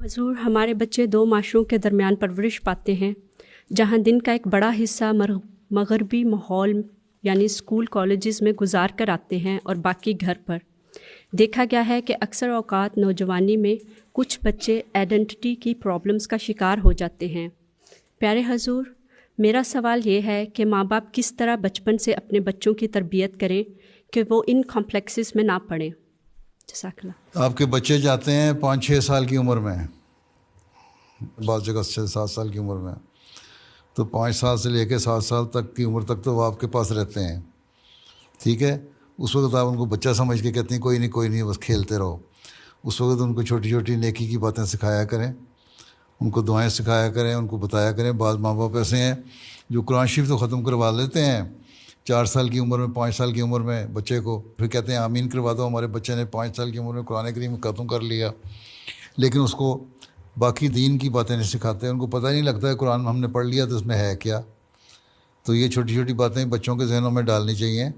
حضور، ہمارے بچے دو معاشروں کے درمیان پرورش پاتے ہیں جہاں دن کا ایک بڑا حصہ مغربی ماحول یعنی اسکول کالجز میں گزار کر آتے ہیں اور باقی گھر پر۔ دیکھا گیا ہے کہ اکثر اوقات نوجوانی میں کچھ بچے آئیڈینٹی کی پرابلمس کا شکار ہو جاتے ہیں۔ پیارے حضور، میرا سوال یہ ہے کہ ماں باپ کس طرح بچپن سے اپنے بچوں کی تربیت کریں کہ وہ ان کمپلیکسز میں نہ پڑیں۔ جزاک اللہ۔ آپ کے بچے جاتے ہیں 5-6 سال کی عمر میں، بعض جگہ 6-7 سال کی عمر میں، تو 5 سال سے لے کے 7 سال تک کی عمر تک تو وہ آپ کے پاس رہتے ہیں، ٹھیک ہے۔ اس وقت آپ ان کو بچہ سمجھ کے کہتے ہیں کوئی نہیں بس کھیلتے رہو۔ اس وقت ان کو چھوٹی چھوٹی نیکی کی باتیں سکھایا کریں، ان کو دعائیں سکھایا کریں، ان کو بتایا کریں۔ بعض ماں باپ ایسے ہیں جو قرآن شریف تو ختم کروا لیتے ہیں 4 سال کی عمر میں، 5 سال کی عمر میں بچے کو، پھر کہتے ہیں آمین کروا دو، ہمارے بچے نے 5 سال کی عمر میں قرآن کریم ختم کر لیا، لیکن اس کو باقی دین کی باتیں نہیں سکھاتے۔ ان کو پتہ نہیں لگتا ہے قرآن ہم نے پڑھ لیا تو اس میں ہے کیا۔ تو یہ چھوٹی چھوٹی باتیں بچوں کے ذہنوں میں ڈالنی چاہیے۔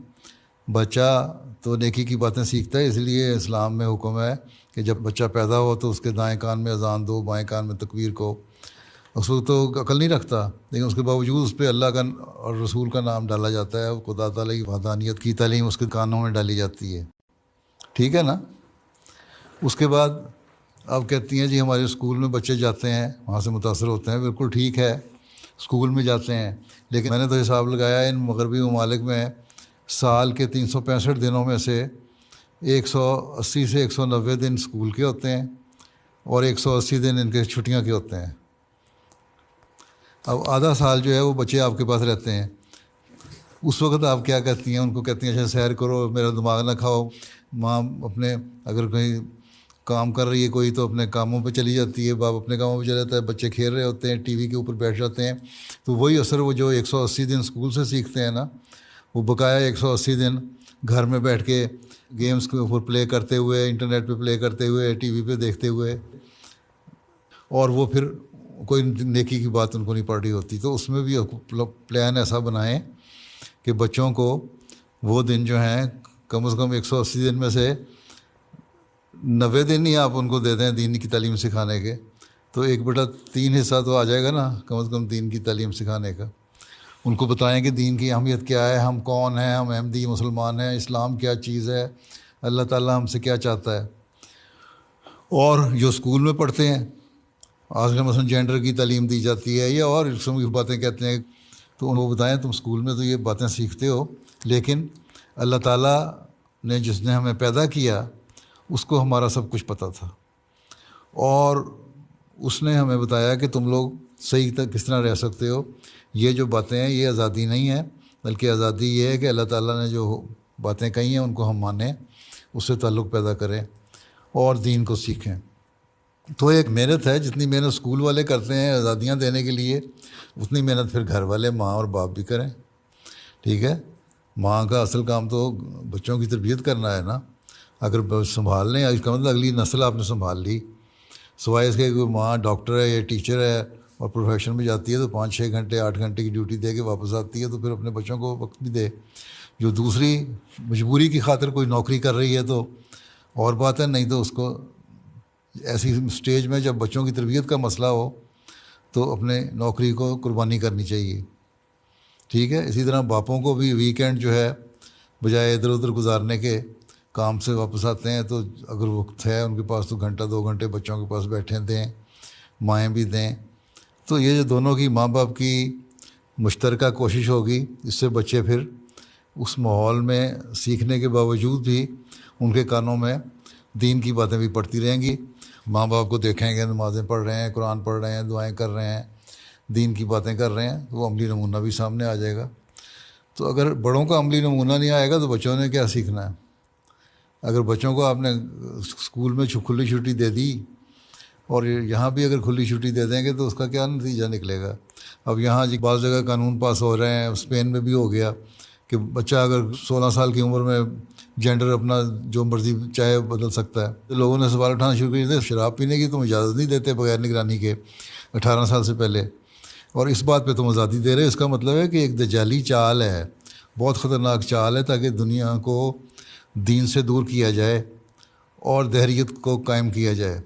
بچہ تو نیکی کی باتیں سیکھتا ہے، اس لیے اسلام میں حکم ہے کہ جب بچہ پیدا ہو تو اس کے دائیں کان میں اذان دو، بائیں کان میں تکبیر کو۔ اس وقت تو عقل نہیں رکھتا، لیکن اس کے باوجود اس پہ اللہ کا اور رسول کا نام ڈالا جاتا ہے، خدا تعالیٰ کی وحدانیت کی تعلیم اس کے کانوں میں ڈالی جاتی ہے، ٹھیک ہے نا۔ اس کے بعد آپ کہتی ہیں جی ہمارے اسکول میں بچے جاتے ہیں وہاں سے متاثر ہوتے ہیں، بالکل ٹھیک ہے، اسکول میں جاتے ہیں، لیکن میں نے تو حساب لگایا ہے ان مغربی ممالک میں سال کے 365 دنوں میں سے 180 سے 190 دن اسکول کے ہوتے ہیں اور 180 دن ان کے چھٹیاں کے ہوتے ہیں۔ اب آدھا سال جو ہے وہ بچے آپ کے پاس رہتے ہیں۔ اس وقت آپ کیا کہتی ہیں؟ ان کو کہتی ہیں اچھا سیر کرو، میرا دماغ نہ کھاؤ۔ ماں اپنے اگر کہیں کام کر رہی ہے کوئی تو اپنے کاموں پہ چلی جاتی ہے، باپ اپنے کاموں پہ چلا جاتا ہے، بچے کھیل رہے ہوتے ہیں، ٹی وی کے اوپر بیٹھ جاتے ہیں۔ تو وہی اثر وہ جو 180 دن اسکول سے سیکھتے ہیں نا، وہ بقایا 180 دن گھر میں بیٹھ کے گیمز کے اوپر پلے کرتے ہوئے، انٹرنیٹ پہ پلے کرتے ہوئے، ٹی وی پہ دیکھتے ہوئے، اور وہ پھر کوئی نیکی کی بات ان کو نہیں پڑ رہی ہوتی۔ تو اس میں بھی پلان ایسا بنائیں کہ بچوں کو وہ دن جو ہیں کم از کم 180 دن میں سے 90 دن ہی آپ ان کو دے دیں دین کی تعلیم سکھانے کے، تو 1/3 حصہ تو آ جائے گا نا کم از کم دین کی تعلیم سکھانے کا۔ ان کو بتائیں کہ دین کی اہمیت کیا ہے، ہم کون ہیں، ہم احمدی مسلمان ہیں، اسلام کیا چیز ہے، اللہ تعالیٰ ہم سے کیا چاہتا ہے۔ اور جو اسکول میں پڑھتے ہیں آج کل مثلاً جینڈر کی تعلیم دی جاتی ہے یا اور قسم کی باتیں کہتے ہیں، تو ان کو بتائیں تم اسکول میں تو یہ باتیں سیکھتے ہو، لیکن اللہ تعالیٰ نے جس نے ہمیں پیدا کیا اس کو ہمارا سب کچھ پتہ تھا، اور اس نے ہمیں بتایا کہ تم لوگ صحیح تک کس طرح رہ سکتے ہو۔ یہ جو باتیں ہیں یہ آزادی نہیں ہے، بلکہ آزادی یہ ہے کہ اللہ تعالیٰ نے جو باتیں کہی ہیں ان کو ہم مانیں، اس سے تعلق پیدا کریں اور دین کو سیکھیں۔ تو ایک محنت ہے، جتنی محنت اسکول والے کرتے ہیں آزادیاں دینے کے لیے، اتنی محنت پھر گھر والے ماں اور باپ بھی کریں، ٹھیک ہے۔ ماں کا اصل کام تو بچوں کی تربیت کرنا ہے نا۔ اگر سنبھال لیں، اس کا مطلب اگلی نسل آپ نے سنبھال لی، سوائے اس کے کوئی ماں ڈاکٹر ہے یا ٹیچر ہے اور پروفیشن میں جاتی ہے تو 5-6 گھنٹے 8 گھنٹے کی ڈیوٹی دے کے واپس آتی ہے، تو پھر اپنے بچوں کو وقت بھی دے۔ جو دوسری مجبوری کی خاطر کوئی نوکری کر رہی ہے تو اور بات ہے، نہیں تو اس کو ایسی اسٹیج میں جب بچوں کی تربیت کا مسئلہ ہو تو اپنے نوکری کو قربانی کرنی چاہیے، ٹھیک ہے۔ اسی طرح باپوں کو بھی ویکینڈ جو ہے بجائے ادھر ادھر گزارنے کے، کام سے واپس آتے ہیں تو اگر وقت ہے ان کے پاس تو 1-2 گھنٹے بچوں کے پاس بیٹھے دیں، مائیں بھی دیں۔ تو یہ جو دونوں کی ماں باپ کی مشترکہ کوشش ہوگی، اس سے بچے پھر اس ماحول میں سیکھنے کے باوجود بھی ان کے کانوں میں دین کی باتیں بھی پڑتی رہیں گی۔ ماں باپ کو دیکھیں گے نمازیں پڑھ رہے ہیں، قرآن پڑھ رہے ہیں، دعائیں کر رہے ہیں، دین کی باتیں کر رہے ہیں، تو وہ عملی نمونہ بھی سامنے آ جائے گا۔ تو اگر بڑوں کا عملی نمونہ نہیں آئے گا تو بچوں نے کیا سیکھنا ہے؟ اگر بچوں کو آپ نے اسکول میں کھلی چھٹی دے دی اور یہاں بھی اگر کھلی چھٹی دے دیں گے تو اس کا کیا نتیجہ نکلے گا؟ اب یہاں جی بعض جگہ قانون پاس ہو رہے ہیں، اسپین میں بھی ہو گیا کہ بچہ اگر 16 سال کی عمر میں جینڈر اپنا جو مرضی چاہے بدل سکتا ہے۔ تو لوگوں نے سوال اٹھانا شروع کر دیا، شراب پینے کی تم اجازت نہیں دیتے بغیر نگرانی کے 18 سال سے پہلے، اور اس بات پہ تم آزادی دے رہے۔ اس کا مطلب ہے کہ ایک دجالی چال ہے، بہت خطرناک چال ہے، تاکہ دنیا کو دین سے دور کیا جائے اور دہریت کو قائم کیا جائے۔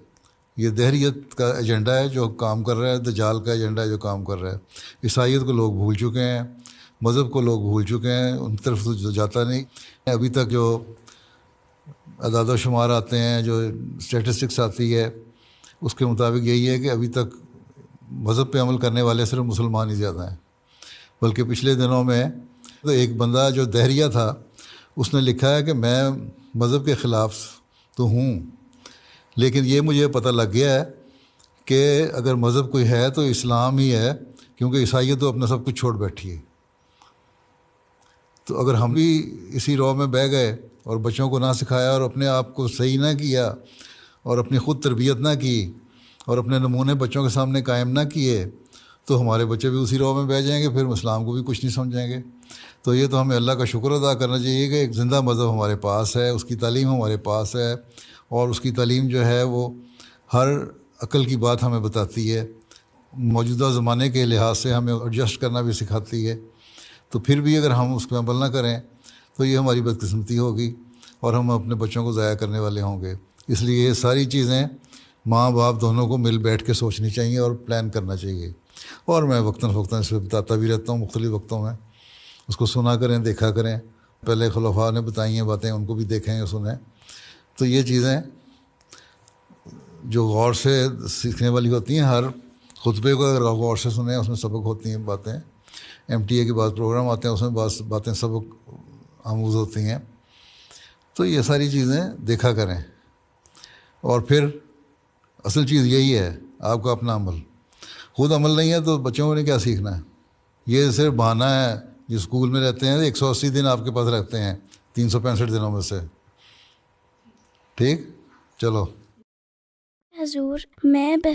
یہ دہریت کا ایجنڈا ہے جو کام کر رہا ہے، دجال کا ایجنڈا ہے جو کام کر رہا ہے. عیسائیت کو لوگ بھول چکے ہیں، مذہب کو لوگ بھول چکے ہیں، ان طرف تو جاتا نہیں. ابھی تک جو اعداد و شمار آتے ہیں، جو اسٹیٹسٹکس آتی ہے، اس کے مطابق یہی ہے کہ ابھی تک مذہب پہ عمل کرنے والے صرف مسلمان ہی زیادہ ہیں. بلکہ پچھلے دنوں میں تو ایک بندہ جو دہریہ تھا اس نے لکھا ہے کہ میں مذہب کے خلاف تو ہوں، لیکن یہ مجھے پتہ لگ گیا ہے کہ اگر مذہب کوئی ہے تو اسلام ہی ہے، کیونکہ عیسائیت تو اپنا سب کچھ چھوڑ بیٹھی ہے. تو اگر ہم بھی اسی رو میں بہہ گئے اور بچوں کو نہ سکھایا اور اپنے آپ کو صحیح نہ کیا اور اپنی خود تربیت نہ کی اور اپنے نمونے بچوں کے سامنے قائم نہ کیے تو ہمارے بچے بھی اسی رو میں بہ جائیں گے، پھر اسلام کو بھی کچھ نہیں سمجھیں گے. تو یہ تو ہمیں اللہ کا شکر ادا کرنا چاہیے کہ ایک زندہ مذہب ہمارے پاس ہے، اس کی تعلیم ہمارے پاس ہے، اور اس کی تعلیم جو ہے وہ ہر عقل کی بات ہمیں بتاتی ہے، موجودہ زمانے کے لحاظ سے ہمیں ایڈجسٹ کرنا بھی سکھاتی ہے. تو پھر بھی اگر ہم اس پہ عمل نہ کریں تو یہ ہماری بدقسمتی ہوگی اور ہم اپنے بچوں کو ضائع کرنے والے ہوں گے. اس لیے یہ ساری چیزیں ماں باپ دونوں کو مل بیٹھ کے سوچنی چاہیے اور پلان کرنا چاہیے. اور میں وقتاً فوقتاً اس پہ بتاتا بھی رہتا ہوں مختلف وقتوں میں، اس کو سنا کریں، دیکھا کریں. پہلے خلفاء نے بتائی ہیں باتیں، ان کو بھی دیکھیں اور سنیں. تو یہ چیزیں جو غور سے سیکھنے والی ہوتی ہیں، ہر خطبے کو اگر غور سے سنیں اس میں سبق ہوتی ہیں باتیں. MTA کے بعد پروگرام آتے ہیں، اس میں بعض باتیں سبق آموز ہوتی ہیں. تو یہ ساری چیزیں دیکھا کریں. اور پھر اصل چیز یہی ہے آپ کا اپنا عمل. خود عمل نہیں ہے تو بچوں نے کیا سیکھنا ہے؟ یہ صرف بہانہ ہے. جو اسکول میں رہتے ہیں 180 دن آپ کے پاس رہتے ہیں 365 دنوں میں سے. ٹھیک، چلو. حضور، میں